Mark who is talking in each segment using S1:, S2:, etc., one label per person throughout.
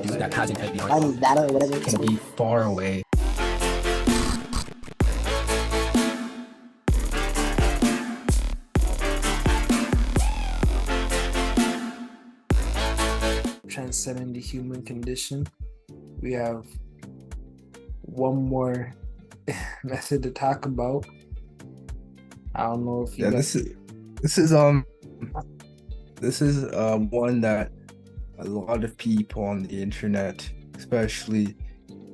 S1: dude that has an head behind
S2: That or whatever.
S1: can be far away.
S3: Transcending the human condition. We have one more method to talk about. I don't know if you
S1: This is one that a lot of people on the internet, especially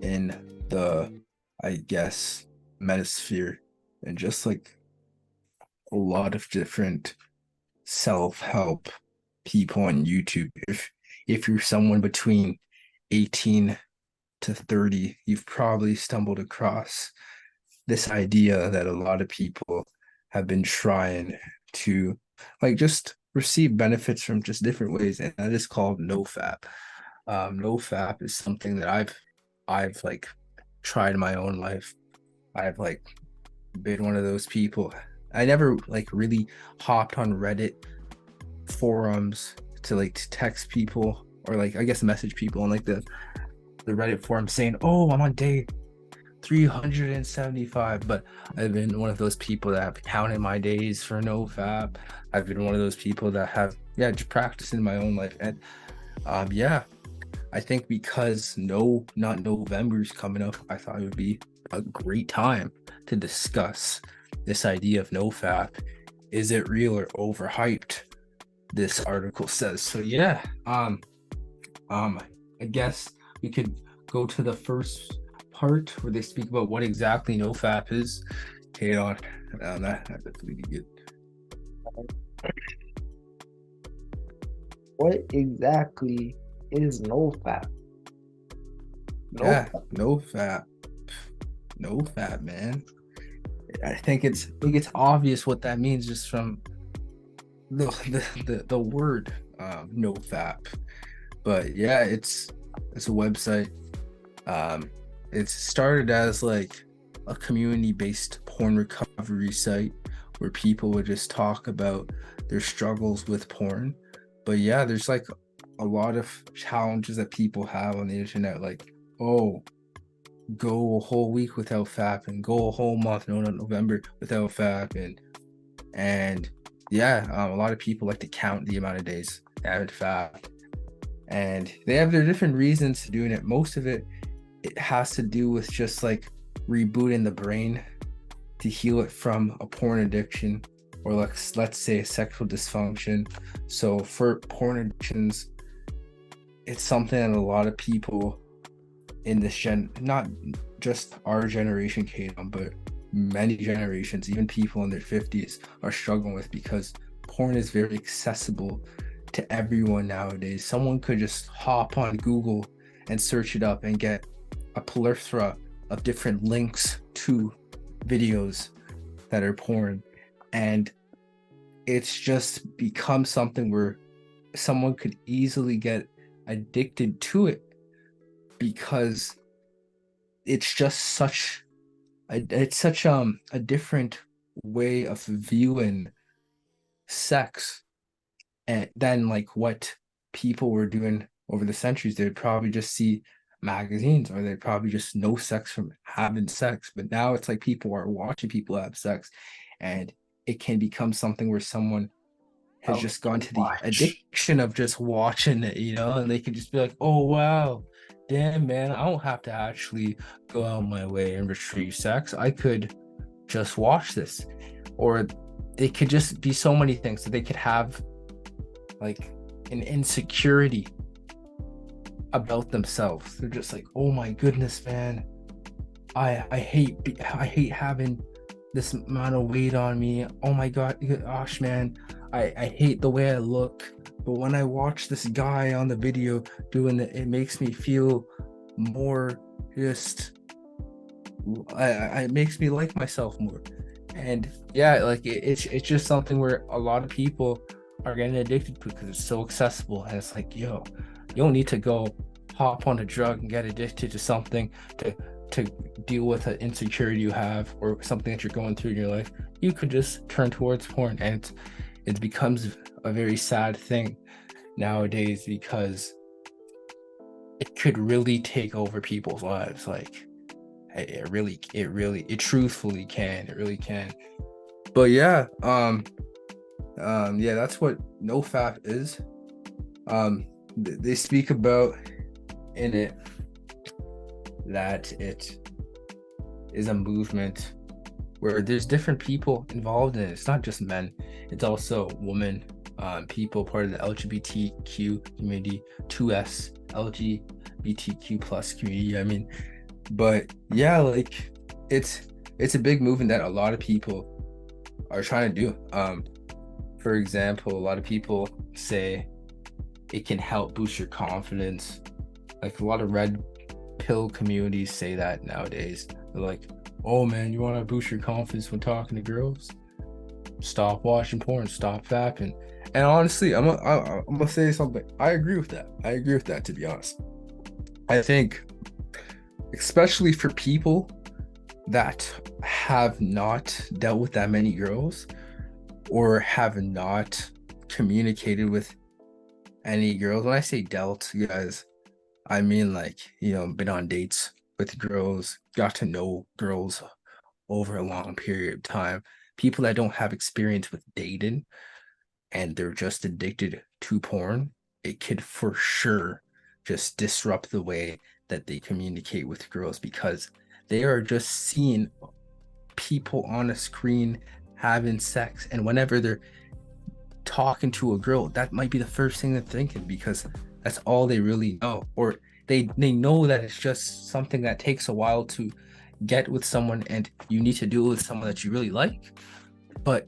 S1: in the, I guess, manosphere, and just like a lot of different self-help people on YouTube. If you're someone between 18 to 30, you've probably stumbled across this idea that a lot of people have been trying to like just receive benefits from just different ways, and that is called NoFap. NoFap is something that I've like tried in my own life. I've like been one of those people. I never like really hopped on Reddit forums to like text people or like I guess message people on like the Reddit forum saying, "Oh, I'm on day 375," but I've been one of those people that have counted my days for NoFap. I've been one of those people that have just practiced in my own life. And I think because not November's coming up, I thought it would be a great time to discuss this idea of NoFap. Is it real or overhyped? This article says. So I guess we could go to the first part where they speak about what exactly NoFap is. Okay, that's really good.
S3: what exactly is NoFap?
S1: NoFap, man. I think it's obvious what that means just from the word NoFap. But yeah, it's a website. It's started as like a community-based porn recovery site where people would just talk about their struggles with porn. But yeah, there's like a lot of challenges that people have on the internet, like, oh, go a whole week without fapping, go a whole month, no, November without fapping. And a lot of people like to count the amount of days they haven't fapped. And they have their different reasons to doing it. Most of it has to do with just like rebooting the brain to heal it from a porn addiction or like let's say sexual dysfunction. So for porn addictions, it's something that a lot of people in this not just our generation, Kaden, but many generations, even people in their 50s, are struggling with, because porn is very accessible to everyone nowadays. Someone could just hop on Google and search it up and get a plethora of different links to videos that are porn, and it's just become something where someone could easily get addicted to it because it's just such a different way of viewing sex and than like what people were doing over the centuries. They'd probably just see magazines, or they'd probably just know sex from having sex. But now it's like people are watching people have sex, and it can become something where someone has just gone to the addiction of just watching it, and they can just be like, oh wow, damn man, I don't have to actually go out my way and retrieve sex. I could just watch this. Or it could just be so many things that they could have like an insecurity about themselves. They're just like, oh my goodness, man, I hate having this amount of weight on me. Oh my gosh, man, I hate the way I look. But when I watch this guy on the video doing it, it makes me feel more just it makes me like myself more. And like it's just something where a lot of people are getting addicted to because it's so accessible. And it's like, yo, you don't need to go hop on a drug and get addicted to something to deal with an insecurity you have or something that you're going through in your life. You could just turn towards porn, and it becomes a very sad thing nowadays because it could really take over people's lives. Like it truthfully can. It really can. But yeah, yeah, that's what NoFap is. They speak about in it that it is a movement where there's different people involved in it. It's not just men, it's also women, people part of the LGBTQ community, 2S LGBTQ plus community. I mean, but yeah, like it's a big movement that a lot of people are trying to do. For example, a lot of people say it can help boost your confidence. Like a lot of red pill communities say that nowadays. They're like, oh man, you want to boost your confidence when talking to girls? Stop watching porn, stop fapping. And honestly, I'm gonna say something. I agree with that. I agree with that, to be honest. I think, especially for people that have not dealt with that many girls or have not communicated with any girls. When I say dealt, guys, I mean like, been on dates with girls, got to know girls over a long period of time. People that don't have experience with dating and they're just addicted to porn, it could for sure just disrupt the way that they communicate with girls because they are just seeing people on a screen having sex. And whenever they're talking to a girl, that might be the first thing they're thinking because that's all they really know. Or they know that it's just something that takes a while to get with someone and you need to do it with someone that you really like. But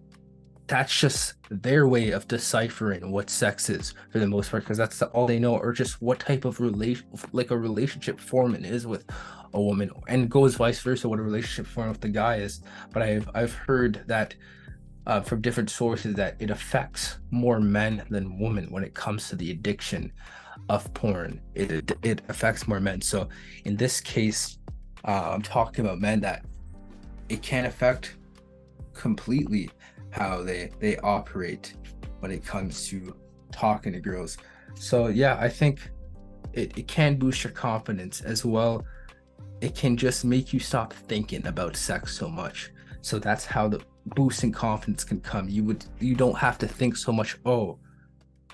S1: that's just their way of deciphering what sex is for the most part, because that's all they know, or just what type of relationship form it is with a woman, and goes vice versa, what a relationship form with the guy is. But I've heard that from different sources that it affects more men than women when it comes to the addiction of porn. It affects more men. So in this case, I'm talking about men that it can affect completely how they operate when it comes to talking to girls. So yeah, I think it can boost your confidence as well. It can just make you stop thinking about sex so much. So that's how the boosting confidence can come. You don't have to think so much, oh,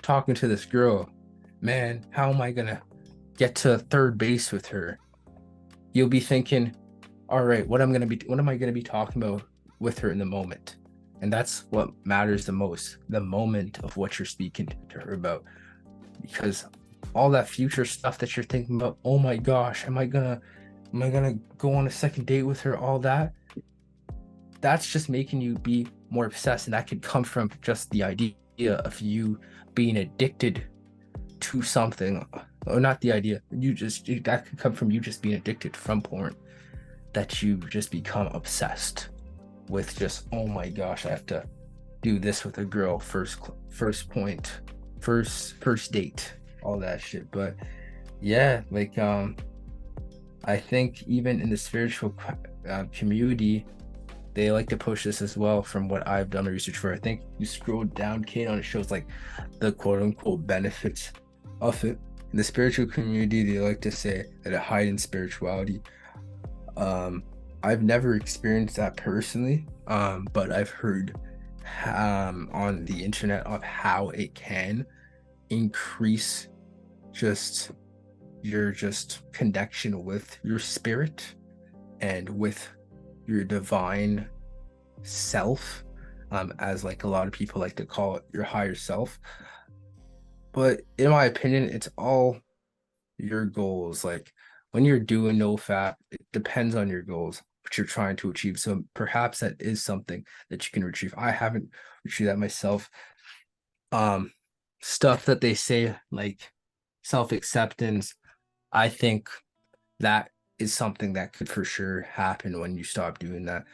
S1: talking to this girl, man, how am I gonna get to third base with her? You'll be thinking, all right, what am I gonna be talking about with her in the moment? And that's what matters the most, the moment of what you're speaking to her about. Because all that future stuff that you're thinking about, oh my gosh, am I gonna go on a second date with her, all that, that's just making you be more obsessed. And that could come from just the idea of you being addicted to something, or not the idea, that could come from you just being addicted from porn, that you just become obsessed with just, oh my gosh, I have to do this with a girl, first date, all that shit. But yeah, like I think even in the spiritual community, they like to push this as well. From what I've done research for, I think you scroll down, Kate, on it shows like the quote unquote benefits of it. In the spiritual community, they like to say that it heightens spirituality. I've never experienced that personally, but I've heard on the internet of how it can increase just your connection with your spirit and with your divine self, as like a lot of people like to call it, your higher self. But in my opinion, it's all your goals. Like when you're doing NoFap, it depends on your goals, what you're trying to achieve. So perhaps that is something that you can retrieve. I haven't retrieved that myself. Stuff that they say like self-acceptance, I think that is something that could for sure happen when you stop doing that.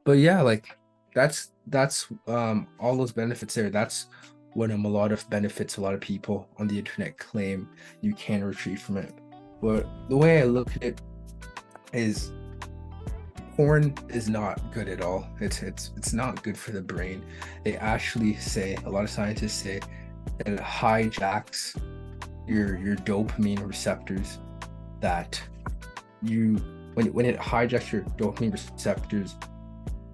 S1: But yeah, like that's all those benefits there. That's what a lot of benefits a lot of people on the internet claim you can retrieve from it. But the way I look at it is porn is not good at all. It's not good for the brain. They actually say, a lot of scientists say, that it hijacks your dopamine receptors, that you when it hijacks your dopamine receptors,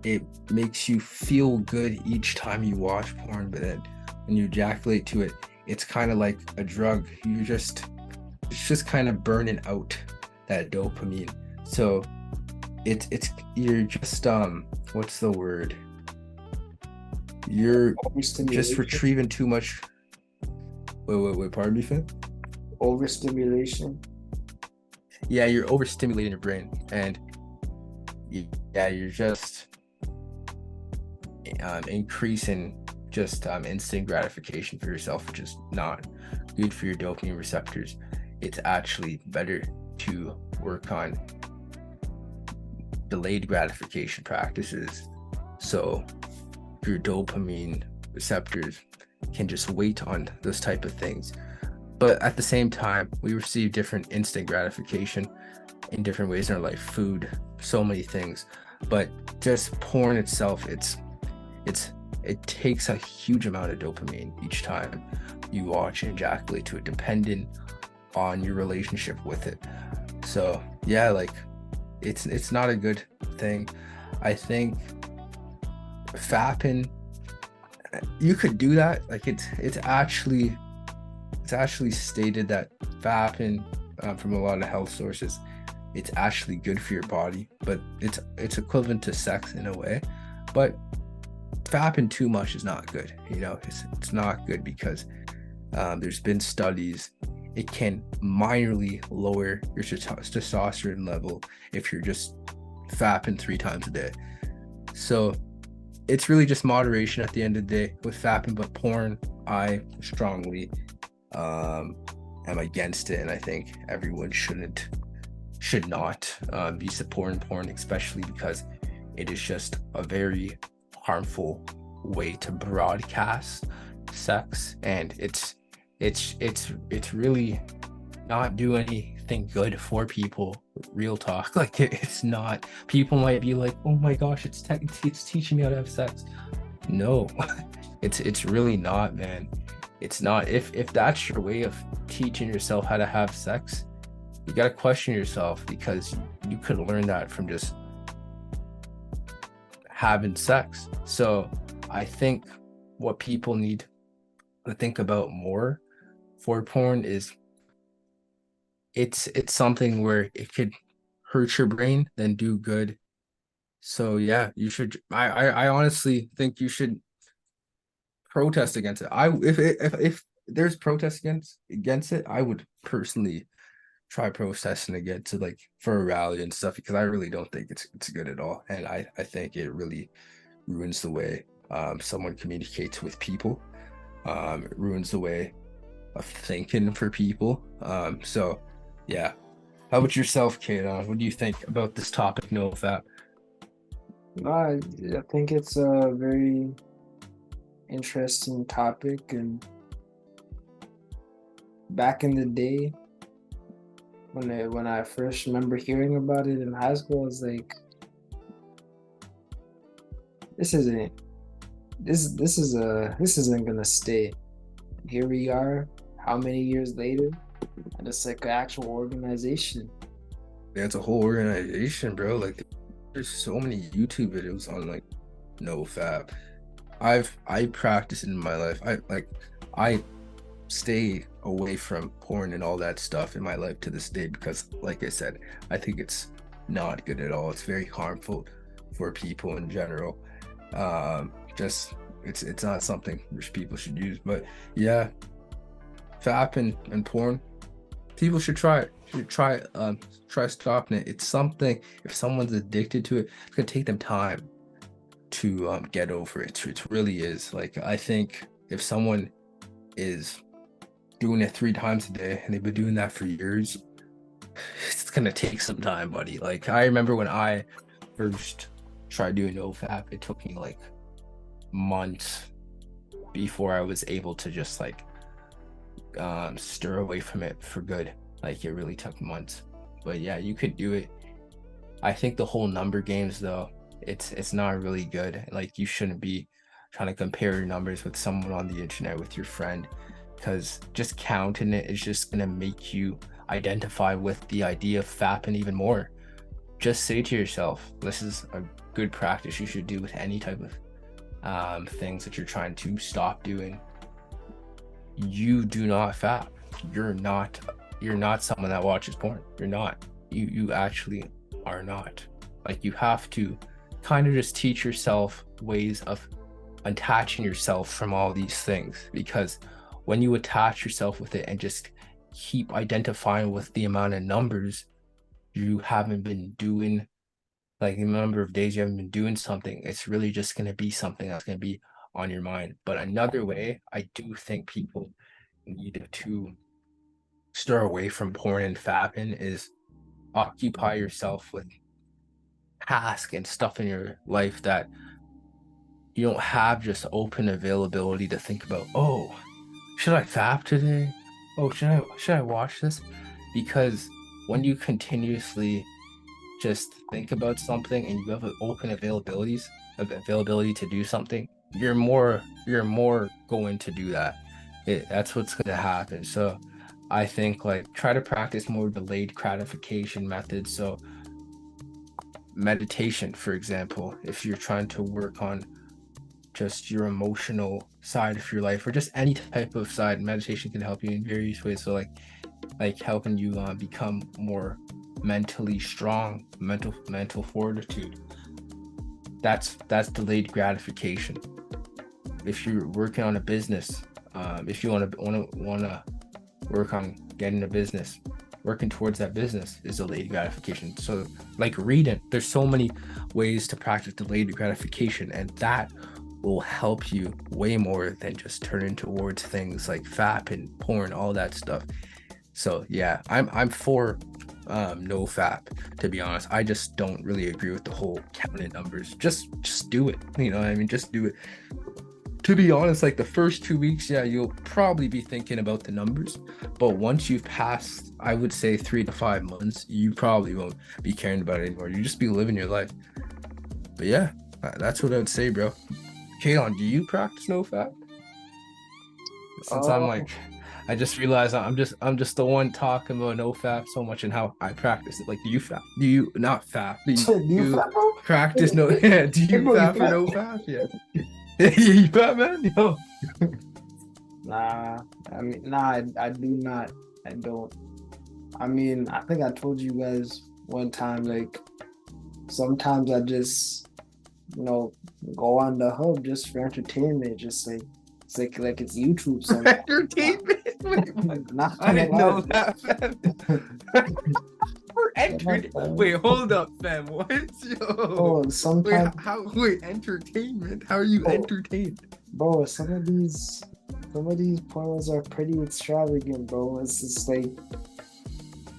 S1: it makes you feel good each time you watch porn, but then when you ejaculate to it, it's kind of like a drug. It's just kind of burning out that dopamine. So it's you're just what's the word? You're just
S3: Overstimulation.
S1: retrieving too much. Wait, pardon me, Finn?
S3: Overstimulation.
S1: Yeah, you're overstimulating your brain, and yeah, you're just increasing just instant gratification for yourself, which is not good for your dopamine receptors. It's actually better to work on delayed gratification practices, so your dopamine receptors can just wait on those type of things. But at the same time, we receive different instant gratification in different ways in our life, food, so many things. But just porn itself, it takes a huge amount of dopamine each time you watch and ejaculate to it, depending on your relationship with it. So yeah, like it's not a good thing. I think fapping, you could do that. Like it's actually stated that fapping, from a lot of health sources, it's actually good for your body, but it's equivalent to sex in a way. But fapping too much is not good. It's not good because there's been studies. It can minorly lower your testosterone level if you're just fapping 3 times a day. So it's really just moderation at the end of the day with fapping. But porn, I strongly am against it, and I think everyone should not be supporting porn, especially because it is just a very harmful way to broadcast sex, and it's really not do anything good for people. Real talk. Like it's not. People might be like, oh my gosh, it's teaching me how to have sex. No, it's really not, man. It's not. If that's your way of teaching yourself how to have sex, you got to question yourself, because you could learn that from just having sex. So I think what people need to think about more for porn is it's something where it could hurt your brain than do good. So yeah, you should. I honestly think you should protest against it. If there's protests against it, I would personally try protesting against it, like for a rally and stuff, because I really don't think it's good at all, and I think it really ruins the way someone communicates with people. It ruins the way of thinking for people. So yeah. How about yourself, Kaden? What do you think about this topic, NoFap?
S3: No, I think it's a very interesting topic, and back in the day when I first remember hearing about it in high school, I was like, this isn't gonna stay. Here we are, how many years later, and it's like an actual organization.
S1: Yeah, it's a whole organization, bro. Like there's so many YouTube videos on like NoFap. I practice it in my life. I stay away from porn and all that stuff in my life to this day, because like I said, I think it's not good at all. It's very harmful for people in general. Just it's not something which people should use. But yeah, fap and porn, people should try it. Try stopping it. It's something, if someone's addicted to it, it's gonna take them time to get over it. It really is. Like I think if someone is doing it 3 times a day and they've been doing that for years, it's gonna take some time, buddy. Like I remember when I first tried doing NoFap, it took me like months before I was able to just like stir away from it for good. Like it really took months. But yeah, you could do it. I think the whole number games though, it's not really good. Like you shouldn't be trying to compare your numbers with someone on the internet, with your friend, because just counting it is just gonna make you identify with the idea of fapping even more, just say to yourself, this is a good practice you should do with any type of things that you're trying to stop doing. You do not fap. You're not someone that watches porn. You're not. You actually are not. Like, you have to kind of just teach yourself ways of attaching yourself from all these things, because when you attach yourself with it and just keep identifying with the amount of numbers you haven't been doing, like the number of days you haven't been doing something, it's really just going to be something that's going to be on your mind. But another way I do think people need to stir away from porn and fapping is occupy yourself with tasks and stuff in your life that you don't have just open availability to think about. Oh, should I fap today? Oh, should I watch this? Because when you continuously just think about something and you have an open availability to do something, you're more going to do that. That's what's going to happen. So I think, like, try to practice more delayed gratification methods. So meditation, for example, if you're trying to work on just your emotional side of your life, or just any type of side, meditation can help you in various ways. So like helping you become more mentally strong, mental fortitude. That's delayed gratification. If you're working on a business, if you want to work on getting a business, working towards that business is delayed gratification. So, like reading, there's so many ways to practice delayed gratification, and that will help you way more than just turning towards things like fap and porn, all that stuff. So yeah, I'm for NoFap, to be honest. I just don't really agree with the whole counting numbers. Just do it. You know what I mean? Just do it. To be honest, like the first 2 weeks, yeah, you'll probably be thinking about the numbers. But once you've passed, I would say 3 to 5 months, you probably won't be caring about it anymore. You just be living your life. But yeah, that's what I would say, bro. Kaylon, do you practice NoFap? Since I'm like, I just realized I'm just the one talking about NoFap so much and how I practice it. Like, do you fap? Do you not fap? Do you
S3: fap, bro?
S1: practice no? Yeah, do you fap or NoFap? Yeah. You fat, man? Yo.
S3: Nah, I mean, nah, I do not. I don't. I mean, I think I told you guys one time, like, sometimes I just, go on the hub just for entertainment, just like, it's YouTube. So
S1: entertainment? I didn't know that, fam. For entertainment. Wait, hold up, fam. What? Yo.
S3: Oh, sometimes.
S1: Wait, entertainment? How are you entertained?
S3: Bro, some of these pornos are pretty extravagant, bro. It's just like,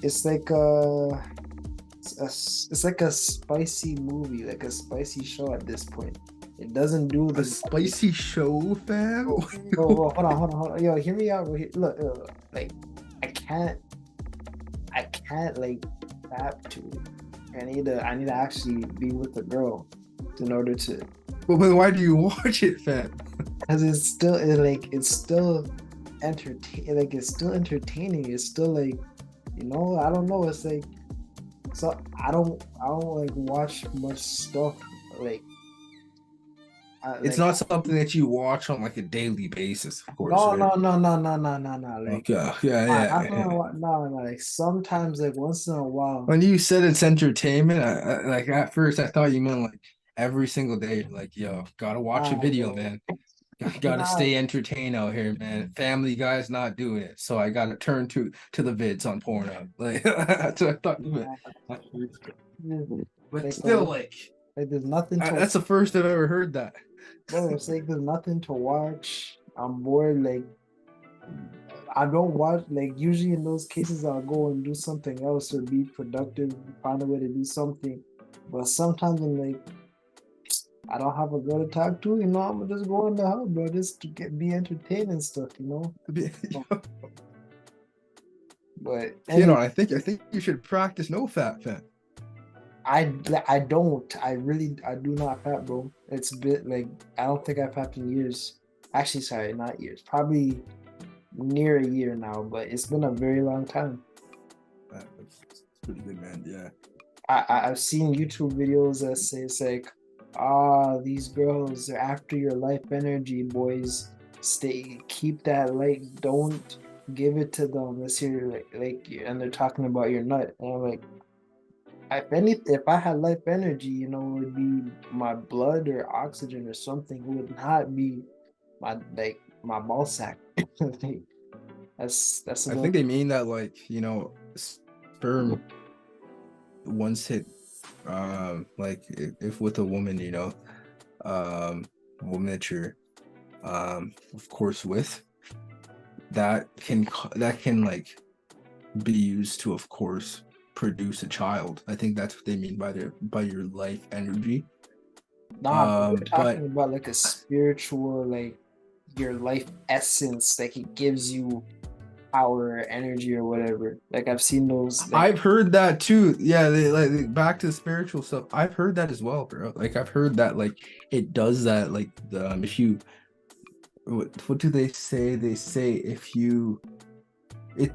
S3: it's like a spicy movie, like a spicy show at this point. It doesn't do the
S1: spicy show, fam.
S3: Bro, hold on. Yo, hear me out. Look, like, I can't like fap to it. I need to actually be with a girl in order to.
S1: But why do you watch it, fam?
S3: Because it's still entertaining. Like, it's still entertaining. It's still like, I don't know. It's like, so I don't like watch much stuff like.
S1: It's not something that you watch on like a daily basis, of course.
S3: No.
S1: Like,
S3: Like,
S1: yeah.
S3: No. Like, sometimes, like, once in a while.
S1: When you said it's entertainment, I like at first I thought you meant like every single day. Like, yo, gotta watch a video, man. Gotta stay entertained out here, man. Family Guy's not doing it, so I gotta turn to the vids on Pornhub. Like, that's what I thought you meant. But still, like
S3: there's nothing.
S1: That's the first I've ever heard that.
S3: Bro, it's like there's nothing to watch. I'm bored. Like, I don't watch. Like, usually in those cases, I'll go and do something else or be productive, find a way to do something. But sometimes I'm like, I don't have a girl to talk to. I'm gonna just go on the hub, bro, just to be entertained and stuff. But
S1: anyway, I think you should practice NoFap, fam.
S3: I don't. I do not fap, bro. It's a bit like, I don't think I've fapped in years. Actually, sorry, not years. Probably near a year now, but it's been a very long time.
S1: It's pretty good, man. Yeah.
S3: I've seen YouTube videos that say it's like, these girls are after your life energy, boys. Keep that light. Don't give it to them. Let's hear and they're talking about your nut. And I'm like, if I had life energy, it would be my blood or oxygen or something. It would not be my ball sack. Like, that's a
S1: I
S3: little.
S1: think they mean that, like, sperm once hit, like if with a woman, woman that you're, of course, with, that can like be used to, of course, produce a child. I think that's what they mean by your life energy.
S3: Nah, but we're
S1: But
S3: talking about like a spiritual, like your life essence, like it gives you power or energy or whatever. Like I've seen those, like,
S1: I've heard that too. Yeah, they like back to the spiritual stuff. I've heard that as well, bro. Like I've heard that like it does that. Like if you what do they say? They say if you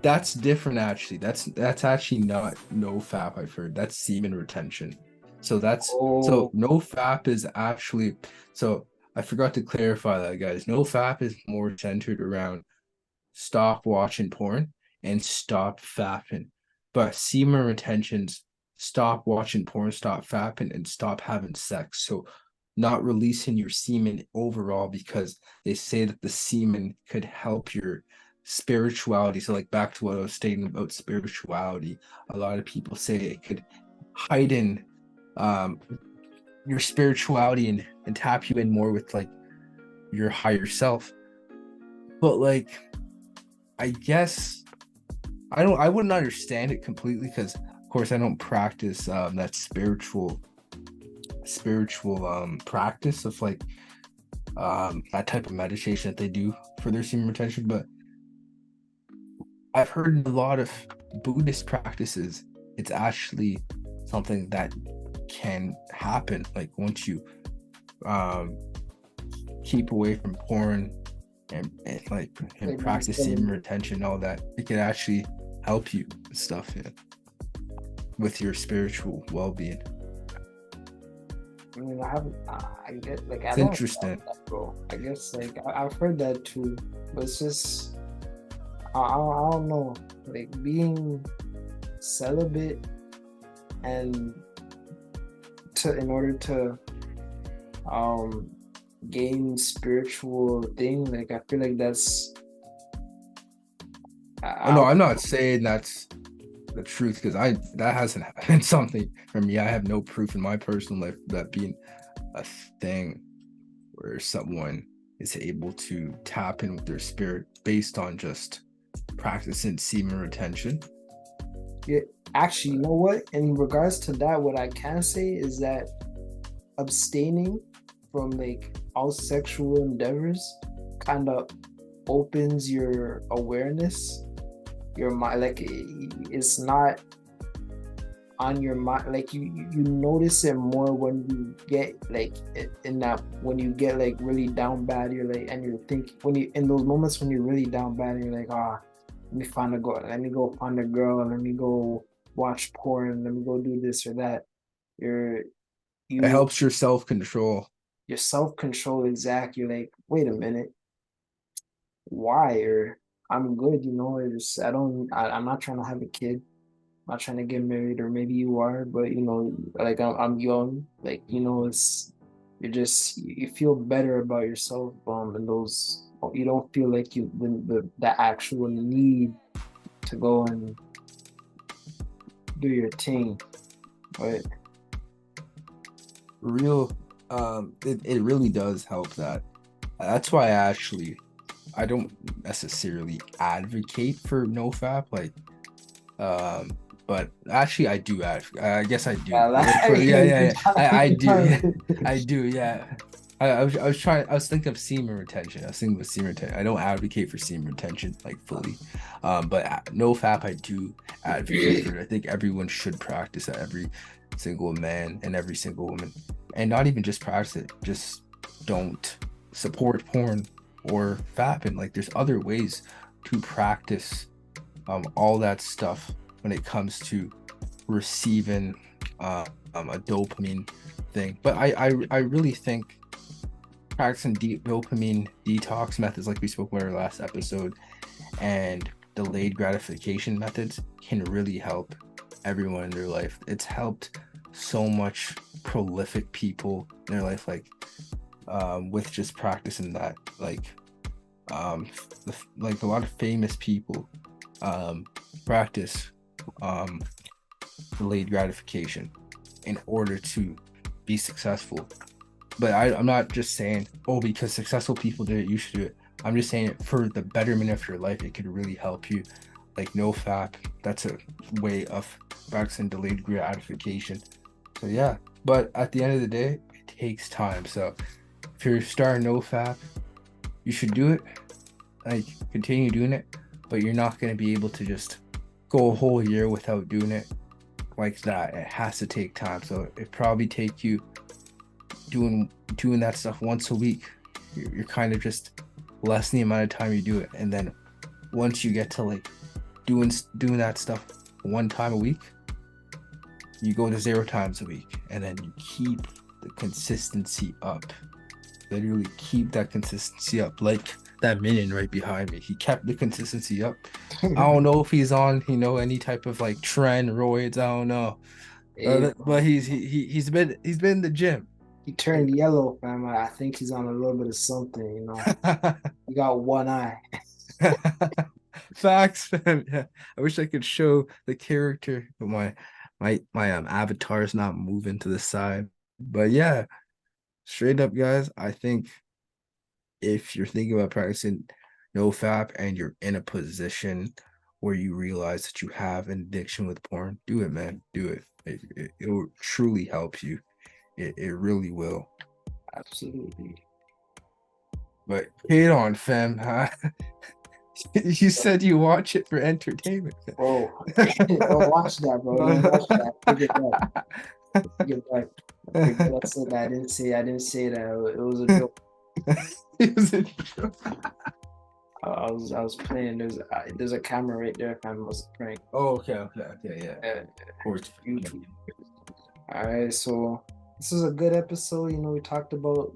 S1: that's different actually. That's actually not NoFap. I've heard that's semen retention. So
S3: oh,
S1: NoFap is actually, so I forgot to clarify that, guys. NoFap is more centered around stop watching porn and stop fapping. But semen retentions stop watching porn, stop fapping, and stop having sex. So not releasing your semen overall, because they say that the semen could help your spirituality. So like back to what I was stating about spirituality, a lot of people say it could heighten your spirituality and tap you in more with like your higher self. But like, I guess I wouldn't understand it completely, because of course I don't practice that spiritual practice of like that type of meditation that they do for their semen retention. But I've heard a lot of Buddhist practices, it's actually something that can happen, like once you keep away from porn and practice semen retention, all that, it can actually help you with stuff, yeah, with your spiritual well-being.
S3: I mean, I get like I
S1: It's
S3: don't
S1: interesting.
S3: know that, bro. I guess like I've heard that too, but it's just I don't know, like being celibate and in order to gain spiritual thing, like I feel like that's
S1: Oh no, I'm not saying that's the truth, because that hasn't happened something for me. I have no proof in my personal life that being a thing where someone is able to tap in with their spirit based on just practicing semen retention.
S3: Yeah, actually, you know what? In regards to that, what I can say is that abstaining from like all sexual endeavors kind of opens your awareness, your mind. Like it's not on your mind. Like you notice it more when you get like in that, when you get like really down bad. You're like, and you're thinking, when you in those moments when you're really down bad, you're like, let me go find a girl, let me go watch porn, let me go do this or that. You're
S1: It
S3: you
S1: helps your self-control.
S3: your self-control, exactly. You're like, wait a minute, why? Or I'm good, it's I'm not trying to have a kid, I'm not trying to get married, or maybe you are, but like I'm young, like you feel better about yourself, and those, you don't feel like the actual need to go and do your thing, but
S1: It really does help that. That's why I don't necessarily advocate for NoFap, like, but actually I do I guess I do.
S3: yeah,
S1: Yeah. I do. Yeah, I do. Yeah. I was thinking of semen retention. I was thinking of semen retention. I don't advocate for semen retention like fully. But NoFap I do advocate for it. I think everyone should practice that, every single man and every single woman. And not even just practice it, just don't support porn or fapping. Like there's other ways to practice all that stuff when it comes to receiving a dopamine thing. But I really think practicing dopamine detox methods, like we spoke about in our last episode, and delayed gratification methods can really help everyone in their life. It's helped so much prolific people in their life, like with just practicing that. Um, like a lot of famous people practice um, delayed gratification in order to be successful. But I'm not just saying, oh, because successful people did it, you should do it. I'm just saying it for the betterment of your life. It could really help you. Like NoFap, that's a way of practicing delayed gratification. So yeah, but at the end of the day, it takes time. So if you're starting NoFap, you should do it. Like continue doing it, but you're not going to be able to just go a whole year without doing it like that. It has to take time. So it probably take you doing that stuff once a week. You're kind of just lessen the amount of time you do it, and then once you get to like doing that stuff one time a week, you go to 0 times a week, and then you keep the consistency up. Literally keep that consistency up, like that minion right behind me. He kept the consistency up. I don't know if he's on, any type of like trend roids. I don't know,
S3: Hey,
S1: but he's been in the gym.
S3: he turned yellow, fam. I think he's on a little bit of something, you know. He got one eye.
S1: Facts, man. Yeah. I wish I could show the character, but my avatar is not moving to the side. But yeah, straight up, guys, I think if you're thinking about practicing NoFap and you're in a position where you realize that you have an addiction with porn, do it, man. Do it. It will truly help you. It really will.
S3: Absolutely.
S1: But hate on, fam. Huh? You said you watch it for entertainment.
S3: Bro, don't watch that, bro. Don't watch that. Take it back. Take it back. Forget I said that. I didn't say that. It was a joke.
S1: It was a joke.
S3: I was playing. There's a camera right there. If I was prank.
S1: Oh, okay, yeah. Of course.
S3: YouTube. All right, so this is a good episode. You know, we talked about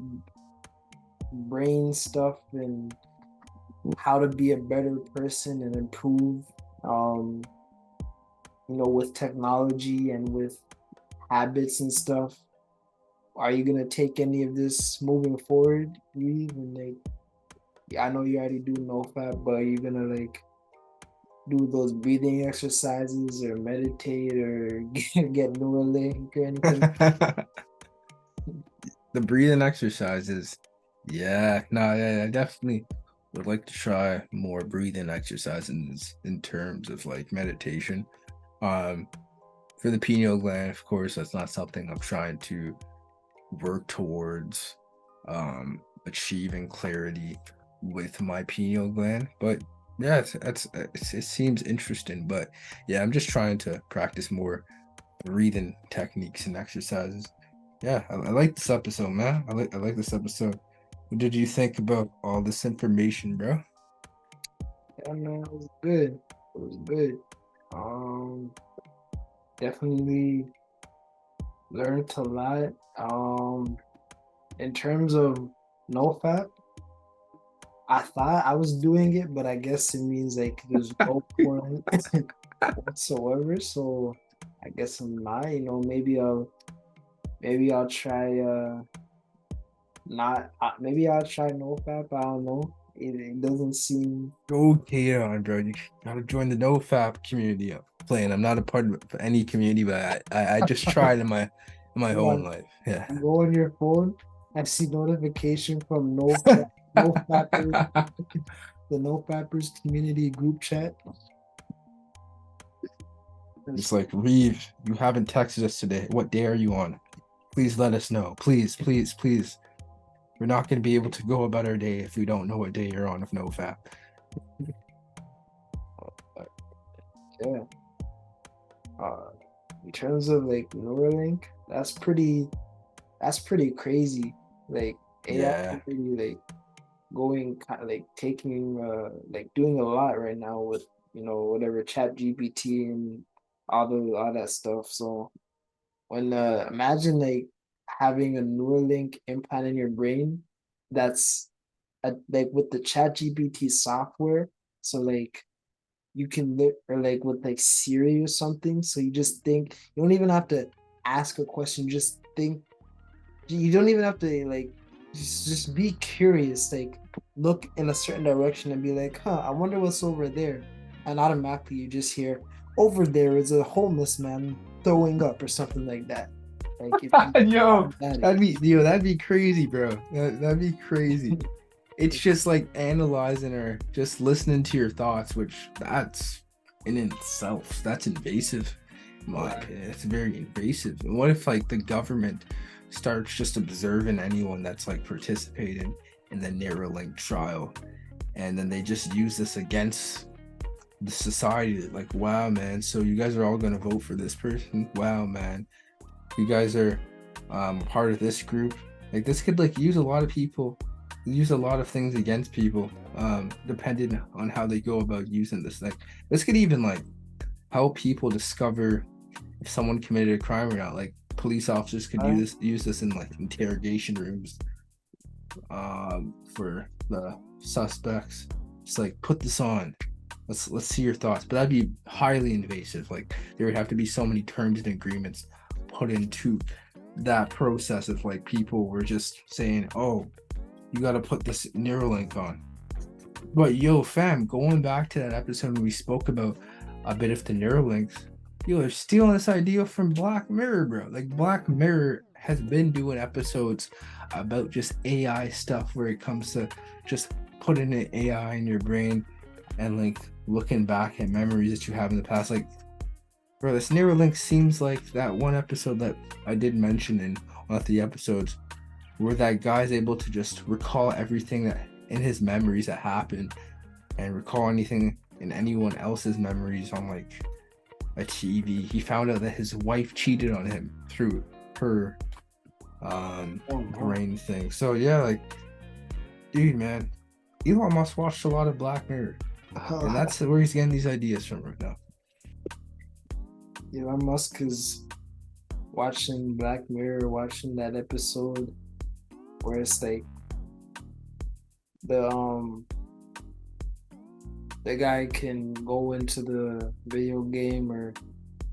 S3: brain stuff and how to be a better person and improve. Um, with technology and with habits and stuff. Are you gonna take any of this moving forward, Reeve? And like, I know you already do NoFap, but are you gonna like do those breathing exercises or meditate or get Neuralink or anything?
S1: The breathing exercises. Yeah, no, yeah, I definitely would like to try more breathing exercises in terms of like meditation. Um, for the pineal gland, of course, that's not something I'm trying to work towards achieving clarity with my pineal gland. But yeah, it seems interesting. But yeah, I'm just trying to practice more breathing techniques and exercises. Yeah, I like this episode, man. I like this episode. What did you think about all this information, bro?
S3: Yeah, man, it was good. It was good. Definitely learned a lot. In terms of NoFap, I thought I was doing it, but I guess it means like there's no point whatsoever. So I guess I'm not. Maybe I'll try. Not. Maybe I'll try NoFap. I don't know. It doesn't seem.
S1: Okay, on, bro. You gotta join the NoFap community. I'm playing. I'm not a part of any community, but I just tried in my own
S3: Like,
S1: life. Yeah.
S3: you go on your phone. I see notification from NoFappers, the NoFappers community group chat.
S1: It's like, Reeve, you haven't texted us today. What day are you on? Please let us know. Please, please, please. We're not going to be able to go about our day if we don't know what day you're on of NoFap.
S3: Yeah. In terms of like Neuralink, that's pretty crazy. Like AI
S1: Yeah.
S3: really like going like taking like doing a lot right now with whatever Chat GPT and all that stuff. So when imagine like having a Neuralink implant in your brain that's like with the Chat GPT software. So like you can or like with like Siri or something. So you just think you don't even have to ask a question. Just think. You don't even have to like just be curious. Like look in a certain direction and be like, huh, I wonder what's over there. And automatically you just hear over there is a homeless man throwing up or something like that. Like if you
S1: Yo,
S3: that
S1: that'd be crazy, bro. That'd be crazy. It's just like analyzing or just listening to your thoughts, which that's in itself, that's invasive. In my opinion, it's very invasive. And what if like the government starts just observing anyone that's like participating in the Neuralink trial, and then they just use this against the society? Like, wow, man, so you guys are all gonna vote for this person? Wow, man, you guys are part of this group. Like, this could like use a lot of people, use a lot of things against people, depending on how they go about using this thing. This could even like help people discover if someone committed a crime or not. Like, police officers could use this in like interrogation rooms, for the suspects. Just like, put this on. Let's see your thoughts. But that'd be highly invasive. Like, there would have to be so many terms and agreements put into that process if like people were just saying, oh, you got to put this Neuralink on. But yo, fam, going back to that episode when we spoke about a bit of the Neuralinks, yo, they're stealing this idea from Black Mirror, bro. Like, Black Mirror has been doing episodes about just AI stuff where it comes to just putting an AI in your brain and like looking back at memories that you have in the past. Like, bro, this Neuralink seems like that one episode that I did mention in one of the episodes where that guy's able to just recall everything that in his memories that happened and recall anything in anyone else's memories on like a TV. He found out that his wife cheated on him through her brain thing. So yeah, like, dude, man, Elon Musk watched a lot of Black Mirror, and that's where he's getting these ideas from right now.
S3: Elon Musk is watching Black Mirror, watching that episode where it's like the guy can go into the video game, or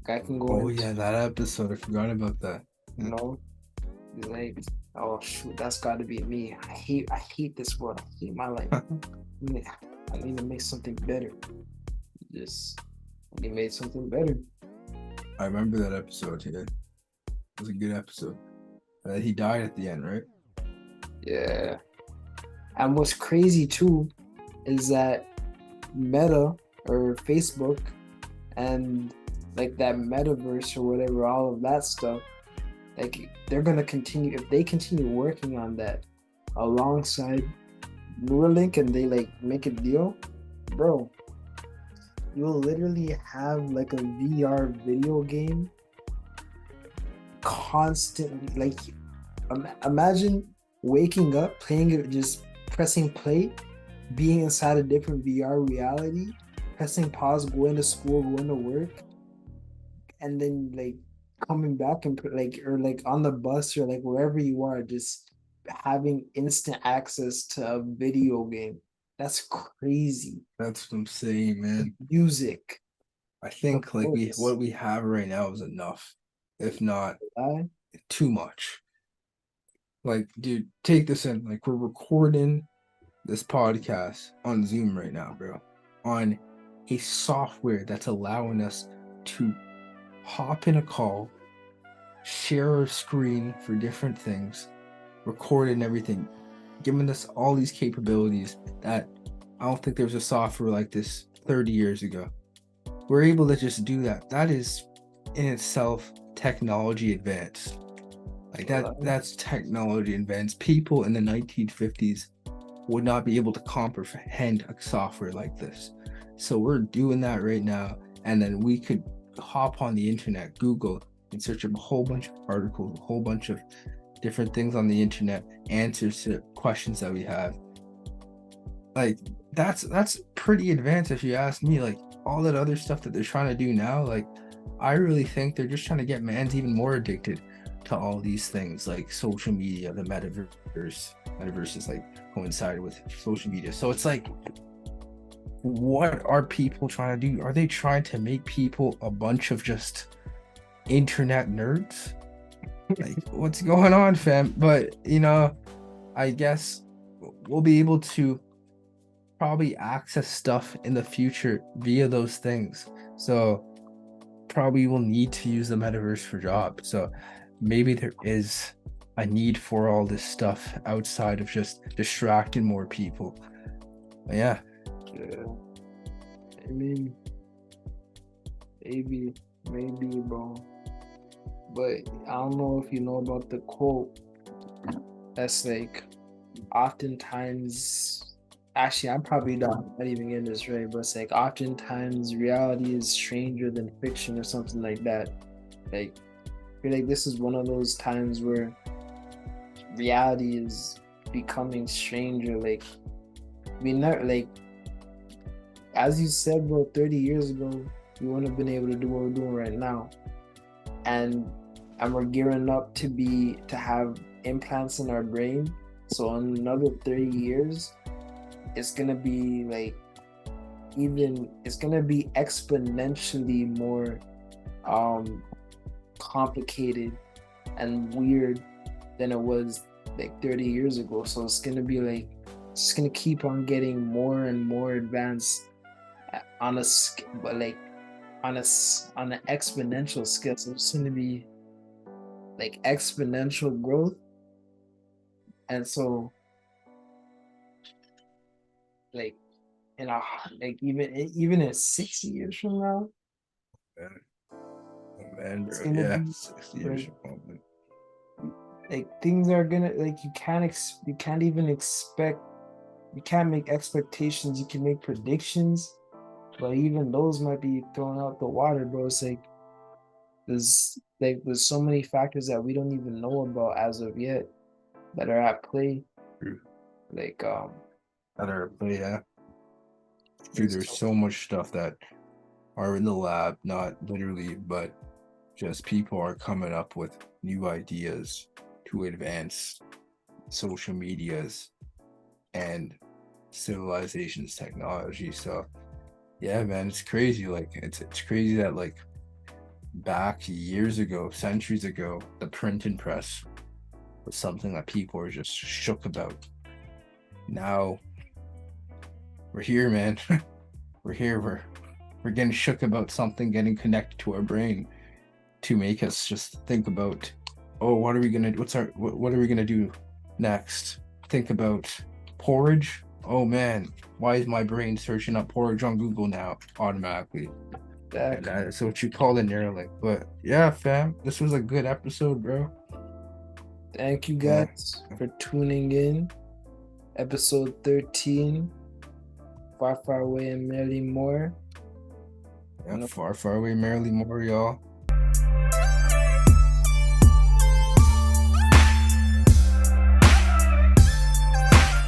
S3: guy can go.
S1: Oh yeah, that episode. I forgot about that.
S3: You know, he's like, oh shoot, that's got to be me. I hate this world. I hate my life. I need to make something better. He made something better.
S1: I remember that episode. Yeah, it was a good episode. He died at the end, right?
S3: Yeah. And what's crazy too is that Meta or Facebook and like that metaverse or whatever, all of that stuff, like they're gonna continue, if they continue working on that alongside Neuralink and they like make a deal, bro, you'll literally have like a VR video game constantly. Like, imagine waking up, playing it, just pressing play, being inside a different VR reality, pressing pause, going to school, going to work, and then like coming back and like, or like on the bus or like wherever you are, just having instant access to a video game. That's crazy.
S1: That's what I'm saying, man.
S3: Music.
S1: I think like what we have right now is enough, if not too much. Like, dude, take this in. Like, we're recording this podcast on Zoom right now, bro, on a software that's allowing us to hop in a call, share our screen for different things, record and everything, giving us all these capabilities that I don't think there was a software like this 30 years ago. We're able to just do that. That is in itself technology advance. Like that's technology advance. People in the 1950s would not be able to comprehend a software like this. So we're doing that right now. And then we could hop on the internet, Google, and search up a whole bunch of articles, a whole bunch of different things on the internet, answers to questions that we have. Like, that's pretty advanced if you ask me. Like, all that other stuff that they're trying to do now, like I really think they're just trying to get mans even more addicted to all these things like social media, the metaverse. Metaverse is like coincided with social media. So it's like, what are people trying to do? Are they trying to make people a bunch of just internet nerds? Like, what's going on, fam? But I guess we'll be able to probably access stuff in the future via those things. So probably will need to use the metaverse for jobs. So maybe there is a need for all this stuff outside of just distracting more people. But yeah.
S3: Yeah. I mean, maybe, bro. But I don't know if you know about the quote that's like, oftentimes, actually, I'm probably not even getting this right, but it's like, oftentimes reality is stranger than fiction or something like that. Like, I feel like this is one of those times where reality is becoming stranger. Like, we never, like, as you said, bro, 30 years ago, we wouldn't have been able to do what we're doing right now. And we're gearing up to have implants in our brain. So in another 30 years, it's gonna be like it's gonna be exponentially more complicated and weird than it was like 30 years ago. So it's gonna be like, it's gonna keep on getting more and more advanced on an exponential scale. So it's gonna be like exponential growth. And so like even in 6 years from now,
S1: Man,
S3: it's
S1: bro,
S3: gonna
S1: yeah,
S3: be
S1: 6 years.
S3: like things are gonna, like, you can't even expect, you can't make expectations. You can make predictions, but even those might be thrown out the water, bro. It's like there's so many factors that we don't even know about as of yet that are at play. Like
S1: Yeah. Dude, there's so much stuff that are in the lab, not literally, but just people are coming up with new ideas to advance social medias and civilization's technology. So yeah, man, it's crazy. Like it's crazy that like back years ago, centuries ago, the printing press was something that people were just shook about. Now we're here, man. We're here. We're getting shook about something getting connected to our brain to make us just think about, oh, what are we gonna what are we gonna do next? Think about porridge. Oh man, why is my brain searching up porridge on Google now automatically? And that's what you call the Neuralink. But yeah, fam, this was a good episode, bro.
S3: Thank you guys for tuning in. Episode 13. Far, far away and Merrilly more.
S1: Yeah, far, far away, Merrilly more, y'all.